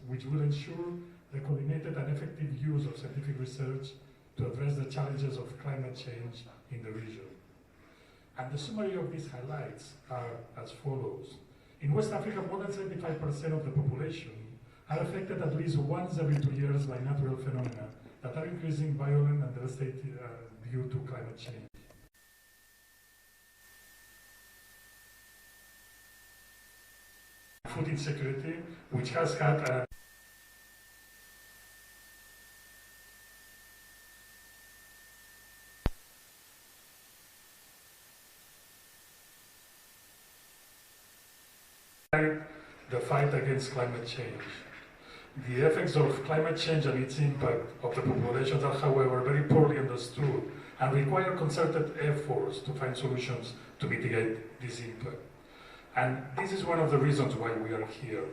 which will ensure the coordinated and effective use of scientific research to address the challenges of climate change in the region. And the summary of these highlights are as follows. In West Africa, more than 75% of the population are affected at least once every 2 years by natural phenomena that are increasing violent and devastating due to climate change. Food insecurity, which has had a the fight against climate change. The effects of climate change and its impact of the populations are, however, very poorly understood and require concerted efforts to find solutions to mitigate this impact. And this is one of the reasons why we are here.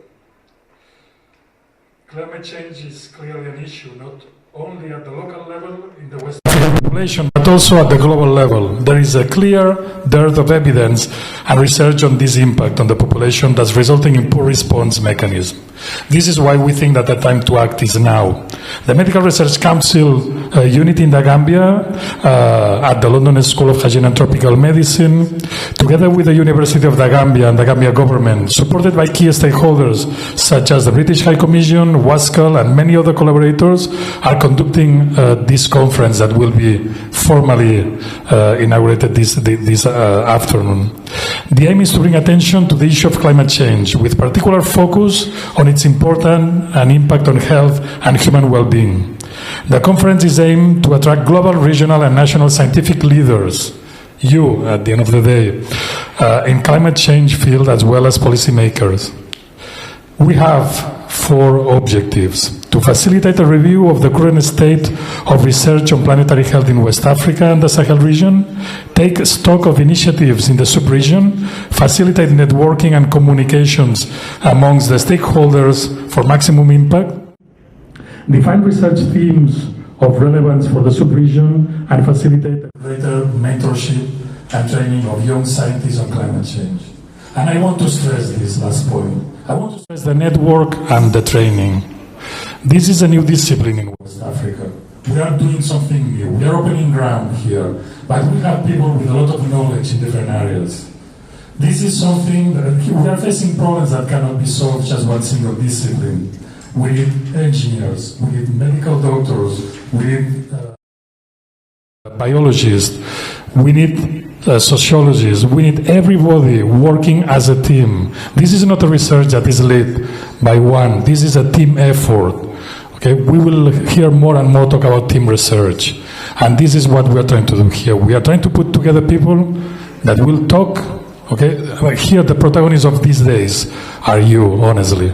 Climate change is clearly an issue, not only at the local level in the West African population, but also at the global level. There is a clear dearth of evidence and research on this impact on the population that's resulting in poor response mechanism. This is why we think that the time to act is now. The Medical Research Council unit in the Gambia, at the London School of Hygiene and Tropical Medicine, together with the University of the Gambia and the Gambia government, supported by key stakeholders such as the British High Commission, WASCL, and many other collaborators, are conducting this conference that will be formally inaugurated this afternoon. The aim is to bring attention to the issue of climate change, with particular focus on its importance and impact on health and human well-being. The conference is aimed to attract global, regional, and national scientific leaders, you, at the end of the day, in climate change field as well as policymakers. We have 4 objectives: to facilitate a review of the current state of research on planetary health in West Africa and the Sahel region, take stock of initiatives in the sub-region, facilitate networking and communications amongst the stakeholders for maximum impact, define research themes of relevance for the sub-region, and facilitate greater mentorship and training of young scientists on climate change. And I want to stress this last point. I want to stress the network and the training. This is a new discipline in West Africa. We are doing something new. We are opening ground here, but we have people with a lot of knowledge in different areas. This is something that we are facing problems that cannot be solved just one single discipline. We need engineers, we need medical doctors, we need biologists, we need sociologists, we need everybody working as a team. This is not a research that is led by one, this is a team effort. Okay, we will hear more and more talk about team research, and this is what we are trying to do here. We are trying to put together people that will talk. Okay, here the protagonists of these days are you, honestly.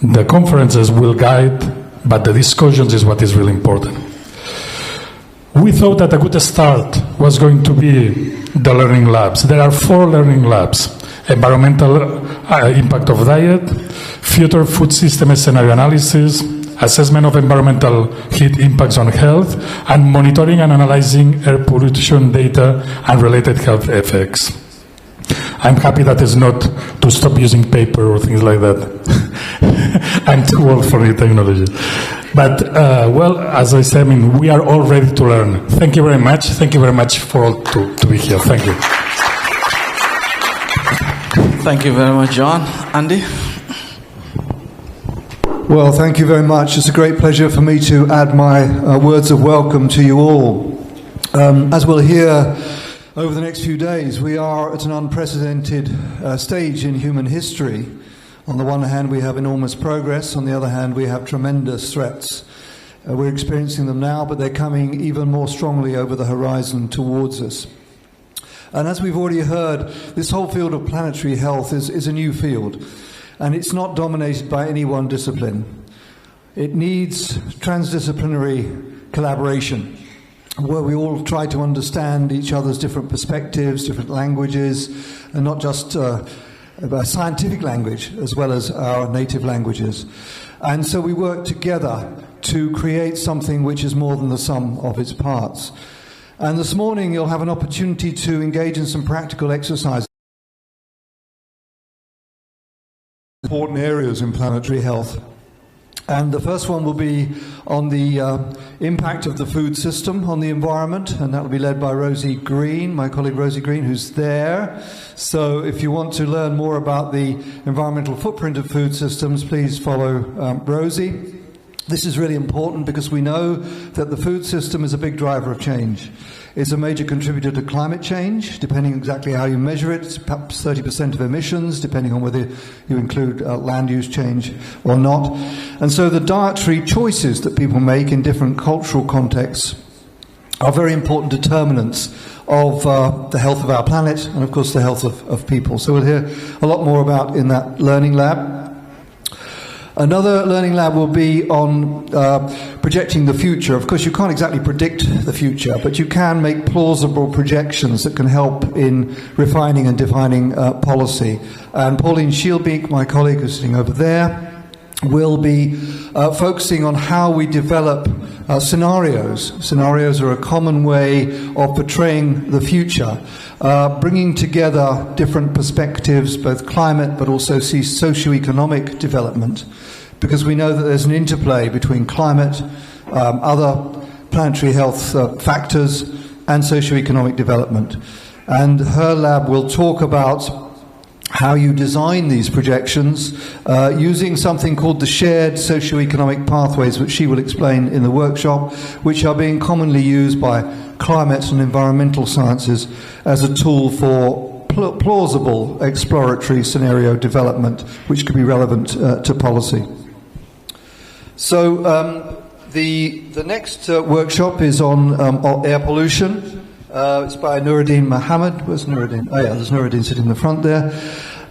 The conferences will guide, but the discussions is what is really important. We thought that a good start was going to be the learning labs. There are 4 learning labs: environmental impact of diet, future food system scenario analysis, assessment of environmental heat impacts on health, and monitoring and analyzing air pollution data and related health effects. I'm happy that it's not to stop using paper or things like that. I'm too old for new technology. But, well, as I said, we are all ready to learn. Thank you very much. Thank you very much for all to be here. Thank you. Thank you very much, John. Andy? Well, thank you very much. It's a great pleasure for me to add my words of welcome to you all. As we'll hear over the next few days, we are at an unprecedented stage in human history. On the one hand, we have enormous progress. On the other hand, we have tremendous threats. We're experiencing them now, but they're coming even more strongly over the horizon towards us. And as we've already heard, this whole field of planetary health is a new field, and it's not dominated by any one discipline. It needs transdisciplinary collaboration, where we all try to understand each other's different perspectives, different languages, and not just scientific language as well as our native languages. And so we work together to create something which is more than the sum of its parts. And this morning you'll have an opportunity to engage in some practical exercises. Important areas in planetary health. And the first one will be on the impact of the food system on the environment, and that will be led by Rosie Green, my colleague Rosie Green, who's there. So if you want to learn more about the environmental footprint of food systems, please follow Rosie. This is really important because we know that the food system is a big driver of change. It's a major contributor to climate change, depending exactly how you measure it. It's perhaps 30% of emissions, depending on whether you include land use change or not. And so the dietary choices that people make in different cultural contexts are very important determinants of the health of our planet and, of course, the health of people. So we'll hear a lot more about in that learning lab. Another learning lab will be on projecting the future. Of course, you can't exactly predict the future, but you can make plausible projections that can help in refining and defining policy. And Pauline Shielbeek, my colleague who's sitting over there, will be focusing on how we develop scenarios. Scenarios are a common way of portraying the future, bringing together different perspectives, both climate but also socio-economic development, because we know that there's an interplay between climate, other planetary health factors, and socio-economic development. And her lab will talk about how you design these projections using something called the shared socio-economic pathways, which she will explain in the workshop, which are being commonly used by climate and environmental sciences as a tool for plausible exploratory scenario development, which could be relevant to policy. So the next workshop is on air pollution. It's by Nuruddin Mohammed. Where's Nuruddin? Oh yeah, there's Nuruddin sitting in the front there.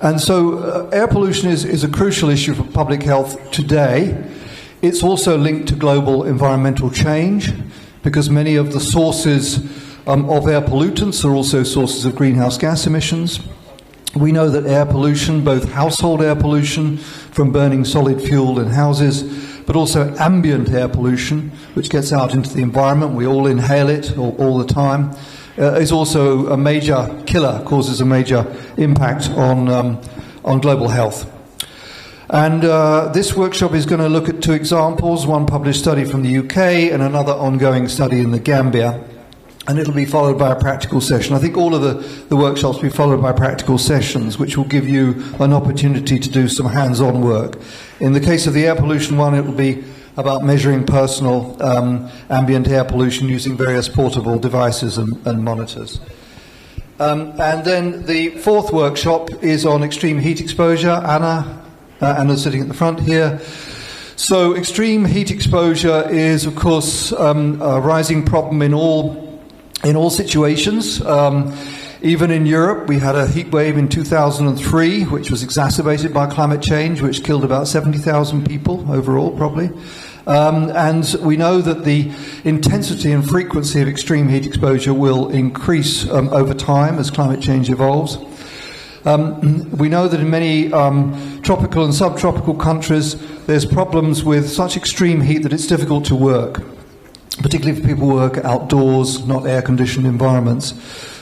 And so air pollution is a crucial issue for public health today. It's also linked to global environmental change, because many of the sources of air pollutants are also sources of greenhouse gas emissions. We know that air pollution, both household air pollution from burning solid fuel in houses, but also ambient air pollution, which gets out into the environment, we all inhale it all the time, is also a major killer, causes a major impact on global health. And this workshop is going to look at two examples, one published study from the UK and another ongoing study in the Gambia. And it'll be followed by a practical session. I think all of the workshops will be followed by practical sessions, which will give you an opportunity to do some hands-on work. In the case of the air pollution one, it will be about measuring personal ambient air pollution using various portable devices and monitors. And then the fourth workshop is on extreme heat exposure. Anna's sitting at the front here. So extreme heat exposure is, of course, a rising problem in all situations. Even in Europe, we had a heat wave in 2003, which was exacerbated by climate change, which killed about 70,000 people overall, probably. And we know that the intensity and frequency of extreme heat exposure will increase over time as climate change evolves. We know that in many tropical and subtropical countries, there's problems with such extreme heat that it's difficult to work, particularly if people work outdoors, not air-conditioned environments.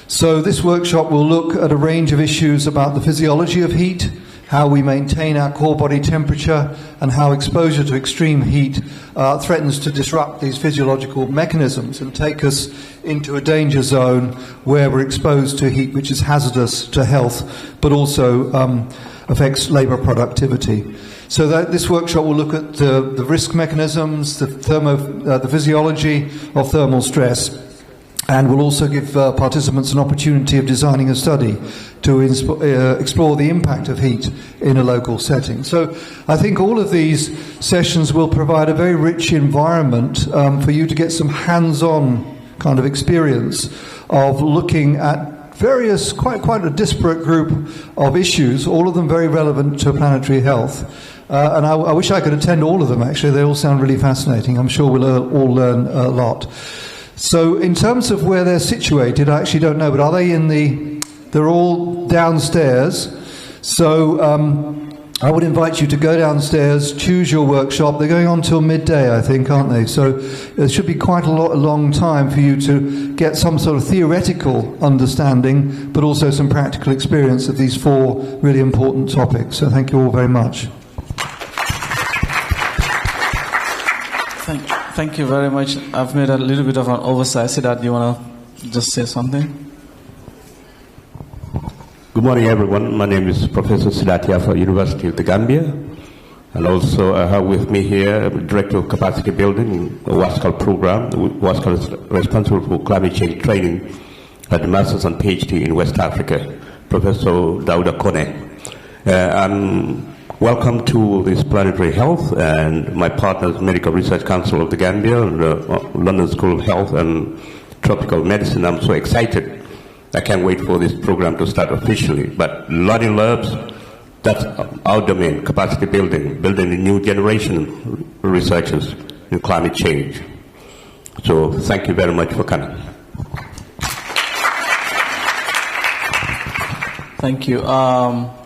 So this workshop will look at a range of issues about the physiology of heat, how we maintain our core body temperature, and how exposure to extreme heat threatens to disrupt these physiological mechanisms and take us into a danger zone where we're exposed to heat which is hazardous to health, but also affects labour productivity. So this workshop will look at the risk mechanisms, the physiology of thermal stress, and will also give participants an opportunity of designing a study to explore the impact of heat in a local setting. So I think all of these sessions will provide a very rich environment for you to get some hands-on kind of experience of looking at various, quite a disparate group of issues, all of them very relevant to planetary health. And I wish I could attend all of them, actually. They all sound really fascinating. I'm sure we'll all learn a lot. So in terms of where they're situated, I actually don't know, but are they they're all downstairs. So I would invite you to go downstairs, choose your workshop. They're going on till midday, I think, aren't they? So it should be quite a long time for you to get some sort of theoretical understanding, but also some practical experience of these four really important topics. So thank you all very much. Thank you very much. I've made a little bit of an oversight. Siddharth, do you want to just say something? Good morning, everyone. My name is Professor Siddharth Yafa, University of the Gambia. And also I have with me here Director of Capacity Building, a WASCAL program. WASCAL is responsible for climate change training at the Masters and PhD in West Africa, Professor Dauda Kone. Welcome to this Planetary Health and my partners, Medical Research Council of the Gambia, and London School of Health and Tropical Medicine. I'm so excited. I can't wait for this program to start officially. But learning labs, that's our domain, capacity building a new generation of researchers in climate change. So thank you very much for coming. Thank you.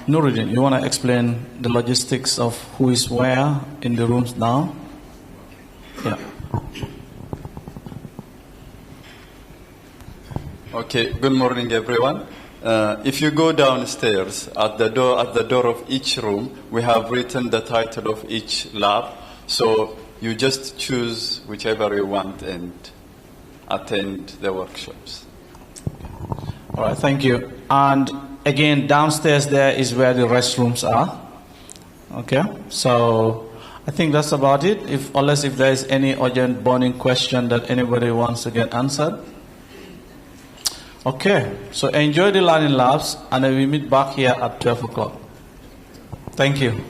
Nuruddin, you want to explain the logistics of who is where in the rooms now? Yeah. Okay, good morning, everyone. If you go downstairs, at the door of each room, we have written the title of each lab. So you just choose whichever you want and attend the workshops. All right, thank you. And again, downstairs there is where the restrooms are. Okay, so I think that's about it. Unless if there is any urgent burning question that anybody wants to get answered. Okay, so enjoy the learning labs, and then we meet back here at 12 o'clock. Thank you.